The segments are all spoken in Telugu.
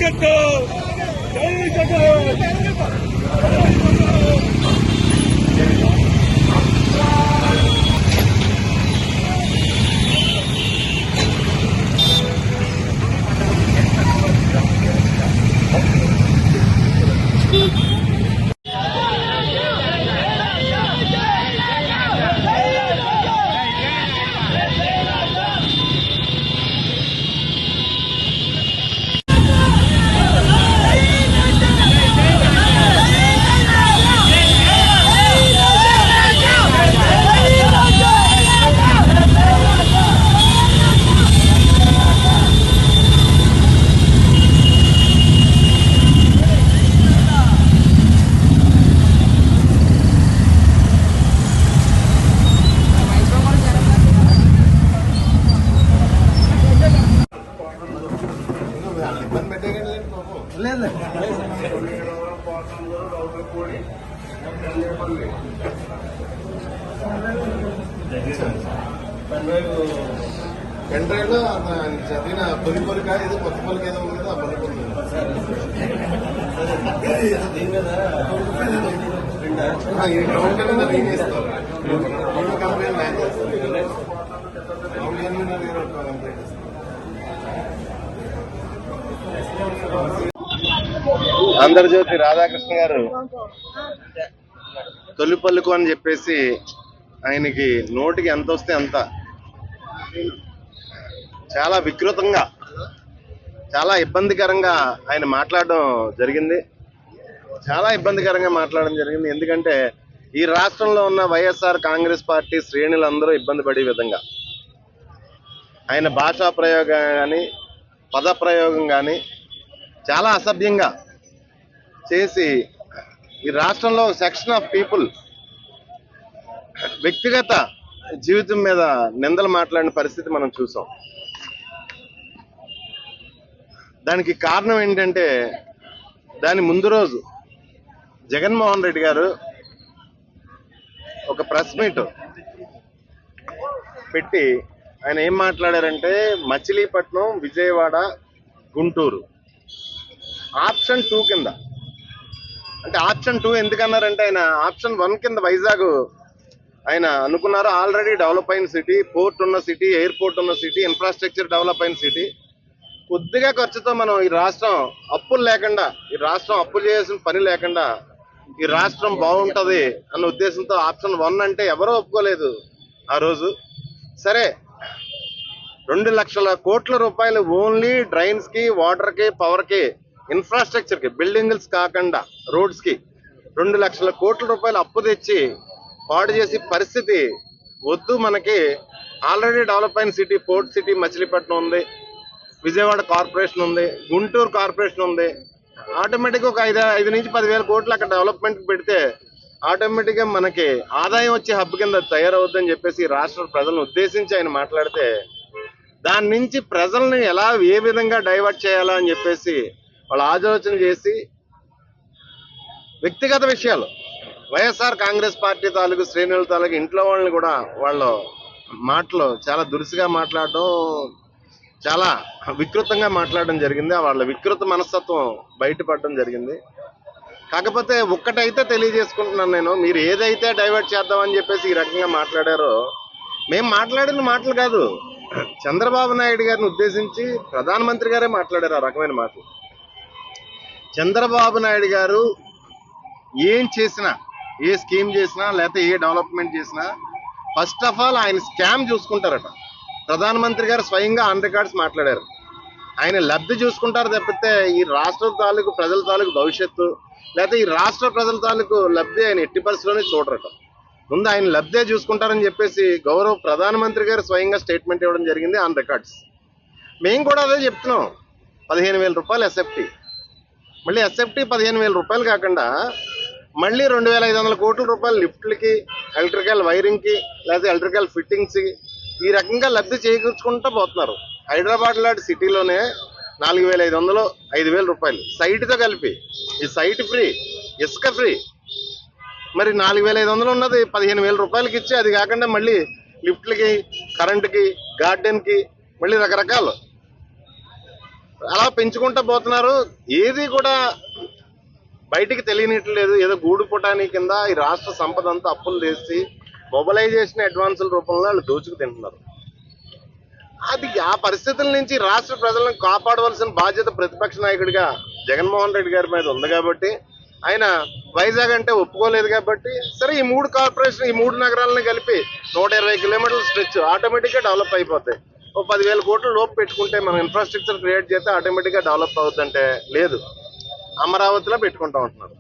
జగన్ జై జగన్ పెండ్రైవ్లో చదివిన పొలిపొలిక ఏదో కొత్త పొలిక ఏదో ఉంది కదా ఆ పొలిపొలి ఆంధ్రజ్యోతి రాధాకృష్ణ గారు తొలి పలుకు అని చెప్పేసి ఆయనకి నోటికి ఎంత వస్తే అంత చాలా వికృతంగా చాలా ఇబ్బందికరంగా ఆయన మాట్లాడడం జరిగింది. ఎందుకంటే ఈ రాష్ట్రంలో ఉన్న వైఎస్ఆర్ కాంగ్రెస్ పార్టీ శ్రేణులందరూ ఇబ్బంది పడే విధంగా ఆయన భాషా ప్రయోగం కానీ పద ప్రయోగం కానీ చాలా అసభ్యంగా చేసి ఈ రాష్ట్రంలో సెక్షన్ ఆఫ్ పీపుల్ వ్యక్తిగత జీవితం మీద నిందలు మాట్లాడిన పరిస్థితి మనం చూసాం. దానికి కారణం ఏంటంటే దాని ముందు రోజు జగన్మోహన్ రెడ్డి గారు ఒక ప్రెస్ మీట్ పెట్టి ఆయన ఏం మాట్లాడారంటే మచిలీపట్నం, విజయవాడ, గుంటూరు ఆప్షన్ 2 కింద, అంటే ఆప్షన్ 2 ఎందుకన్నారంటే ఆయన ఆప్షన్ 1 కింద వైజాగ్ ఆయన అనుకున్నారు. ఆల్రెడీ డెవలప్ అయిన సిటీ, పోర్ట్ ఉన్న సిటీ, ఎయిర్పోర్ట్ ఉన్న సిటీ, ఇన్ఫ్రాస్ట్రక్చర్ డెవలప్ అయిన సిటీ, కొద్దిగా ఖర్చుతో మనం ఈ రాష్ట్రం అప్పులు లేకుండా, ఈ రాష్ట్రం అప్పులు చేయాల్సిన పని లేకుండా ఈ రాష్ట్రం బాగుంటది అన్న ఉద్దేశంతో ఆప్షన్ 1 అంటే ఎవరో ఒప్పుకోలేదు ఆ రోజు. సరే 2 లక్షల కోట్ల రూపాయలు ఓన్లీ డ్రైన్స్ కి, వాటర్ కి, పవర్ కి, ఇన్ఫ్రాస్ట్రక్చర్ కి, బిల్డింగ్స్ కాకుండా రోడ్స్ కి 2 లక్షల కోట్ల రూపాయలు అప్పు తెచ్చి పాడు చేసి పరిస్థితి వద్దు. మనకి ఆల్రెడీ డెవలప్ అయిన సిటీ, పోర్ట్ సిటీ మచిలీపట్నం ఉంది, విజయవాడ కార్పొరేషన్ ఉంది, గుంటూరు కార్పొరేషన్ ఉంది. ఆటోమేటిక్గా ఒక 5 నుంచి 10,000 కోట్లు అక్కడ డెవలప్మెంట్ పెడితే ఆటోమేటిక్గా మనకి ఆదాయం వచ్చే హబ్ కింద తయారవుద్దని చెప్పేసి రాష్ట్ర ప్రజలను ఉద్దేశించి ఆయన మాట్లాడితే దాని నుంచి ప్రజల్ని ఏ విధంగా డైవర్ట్ చేయాలా అని చెప్పేసి వాళ్ళు ఆలోచన చేసి వ్యక్తిగత విషయాలు వైఎస్ఆర్ కాంగ్రెస్ పార్టీ తాలూకు శ్రేణుల తాలూకు ఇంట్లో వాళ్ళని కూడా వాళ్ళ మాటలు చాలా దురుసుగా మాట్లాడడం, చాలా వికృతంగా మాట్లాడడం జరిగింది. వాళ్ళ వికృత మనస్తత్వం బయటపడడం జరిగింది. కాకపోతే ఒక్కటైతే తెలియజేసుకుంటున్నాను నేను, మీరు ఏదైతే డైవర్ట్ చేద్దామని చెప్పేసి ఈ రకంగా మాట్లాడారో, మేము మాట్లాడిన మాటలు కాదు, చంద్రబాబు నాయుడు గారిని ఉద్దేశించి ప్రధానమంత్రి గారే మాట్లాడారు ఆ రకమైన మాటలు. చంద్రబాబు నాయుడు గారు ఏం చేసినా, ఏ స్కీమ్ చేసినా, లేకపోతే ఏ డెవలప్మెంట్ చేసినా ఫస్ట్ ఆఫ్ ఆల్ ఆయన స్కామ్ చూసుకుంటారట. ప్రధానమంత్రి గారు స్వయంగా ఆన్ రికార్డ్స్ మాట్లాడారు. ఆయన లబ్ధి చూసుకుంటారు తప్పితే ఈ రాష్ట్ర తాలూకు ప్రజల తాలూకు భవిష్యత్తు, లేకపోతే ఈ రాష్ట్ర ప్రజల తాలూకు లబ్ధి ఆయన ఎట్టి పరిస్థితుల్లోనే చూడరట. ముందు ఆయన లబ్ధే చూసుకుంటారని చెప్పేసి గౌరవ ప్రధానమంత్రి గారు స్వయంగా స్టేట్మెంట్ ఇవ్వడం జరిగింది ఆన్ రికార్డ్స్. మేము కూడా అదే చెప్తున్నాం. 15,000 రూపాయలు ఎస్ఎఫ్టీ, మళ్ళీ ఎస్ఎఫ్టీ 15,000 రూపాయలు కాకుండా మళ్ళీ 2,500 కోట్ల రూపాయలు లిఫ్ట్లకి, ఎలక్ట్రికల్ వైరింగ్కి, లేకపోతే ఎలక్ట్రికల్ ఫిట్టింగ్స్కి ఈ రకంగా లబ్ధి చేకూర్చుకుంటూ పోతున్నారు. హైదరాబాద్ లాంటి సిటీలోనే 4,500, 5,000 రూపాయలు సైట్తో కలిపి. ఈ సైట్ ఫ్రీ, ఇసుక ఫ్రీ. మరి 4,500 ఉన్నది 15,000 రూపాయలకి ఇచ్చి, అది కాకుండా మళ్ళీ లిఫ్ట్లకి, కరెంటుకి, గార్డెన్కి, మళ్ళీ రకరకాలు అలా పెంచుకుంటూ పోతున్నారు. ఏది కూడా బయటికి తెలియనిట్లేదు. ఏదో గూడు పుటాని కింద ఈ రాష్ట్ర సంపద అంతా అప్పులు చేసి మొబలైజేషన్ అడ్వాన్సుల రూపంలో వాళ్ళు దోచుకు తింటున్నారు. అది ఆ పరిస్థితుల నుంచి రాష్ట్ర ప్రజలను కాపాడవలసిన బాధ్యత ప్రతిపక్ష నాయకుడిగా జగన్మోహన్ రెడ్డి గారి మీద ఉంది కాబట్టి, ఆయన వైజాగ్ అంటే ఒప్పుకోలేదు కాబట్టి, సరే ఈ 3 కార్పొరేషన్ ఈ 3 నగరాలను కలిపి 120 కిలోమీటర్ల స్ట్రెచ్ ఆటోమేటిక్ గా డెవలప్ అయిపోతాయి. ఓ 10,000 కోట్ల లోపు పెట్టుకుంటే మనం ఇన్ఫ్రాస్ట్రక్చర్ క్రియేట్ చేస్తే ఆటోమేటిక్ గా డెవలప్ అవుతుందంటే లేదు, అమరావతిలో పెట్టుకుంటా ఉంటున్నారు.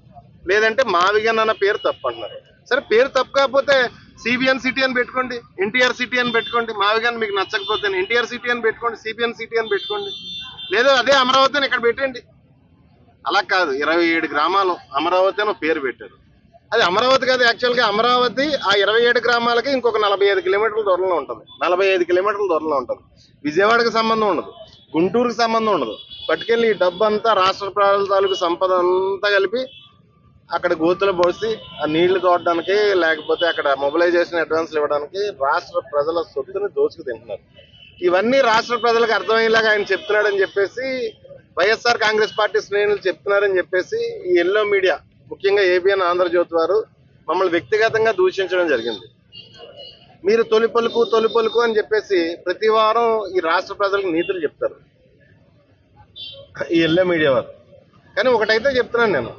లేదంటే మావిగన్ అన్న పేరు తప్పు అంటున్నారు. సరే పేరు తప్పు కాకపోతే సిబిఎన్ సిటీ అని పెట్టుకోండి, ఎన్టీఆర్ సిటీ అని పెట్టుకోండి. మావిగన్ మీకు నచ్చకపోతే ఎన్టీఆర్ సిటీ అని పెట్టుకోండి, సిబిఎన్ సిటీ అని పెట్టుకోండి. లేదా అదే అమరావతి అని ఇక్కడ పెట్టండి. అలా కాదు, 27 గ్రామాలు అమరావతి అని పేరు పెట్టారు. అది అమరావతి కాదు, యాక్చువల్గా అమరావతి ఆ 27 గ్రామాలకి ఇంకొక 45 కిలోమీటర్ల దూరంలో ఉంటుంది. 45 కిలోమీటర్ల దూరంలో ఉంటుంది. విజయవాడకి సంబంధం ఉండదు, గుంటూరుకి సంబంధం ఉండదు. పట్టుకెళ్ళి ఈ డబ్బు అంతా రాష్ట్ర ప్రజల తాలూకు సంపద అంతా కలిపి అక్కడ గోతులు పోసి ఆ నీళ్లు తోడడానికి, లేకపోతే అక్కడ మొబిలైజేషన్ అడ్వాన్స్లు ఇవ్వడానికి రాష్ట్ర ప్రజల సొత్తుని దోచుకు తింటున్నారు. ఇవన్నీ రాష్ట్ర ప్రజలకు అర్థమయ్యేలాగా ఆయన చెప్తున్నాడని చెప్పేసి, వైఎస్ఆర్ కాంగ్రెస్ పార్టీ శ్రేణులు చెప్తున్నారని చెప్పేసి ఈ ఎల్లో మీడియా, ముఖ్యంగా ఏబిఎన్ ఆంధ్రజ్యోతి వారు మమ్మల్ని వ్యక్తిగతంగా దూషించడం జరిగింది. మీరు తొలి పలుకు అని చెప్పేసి ప్రతి వారం ఈ రాష్ట్ర ప్రజలకు నీతులు చెప్తారు ఈ ఎల్లో మీడియా వారు. కానీ ఒకటైతే చెప్తున్నాను నేను,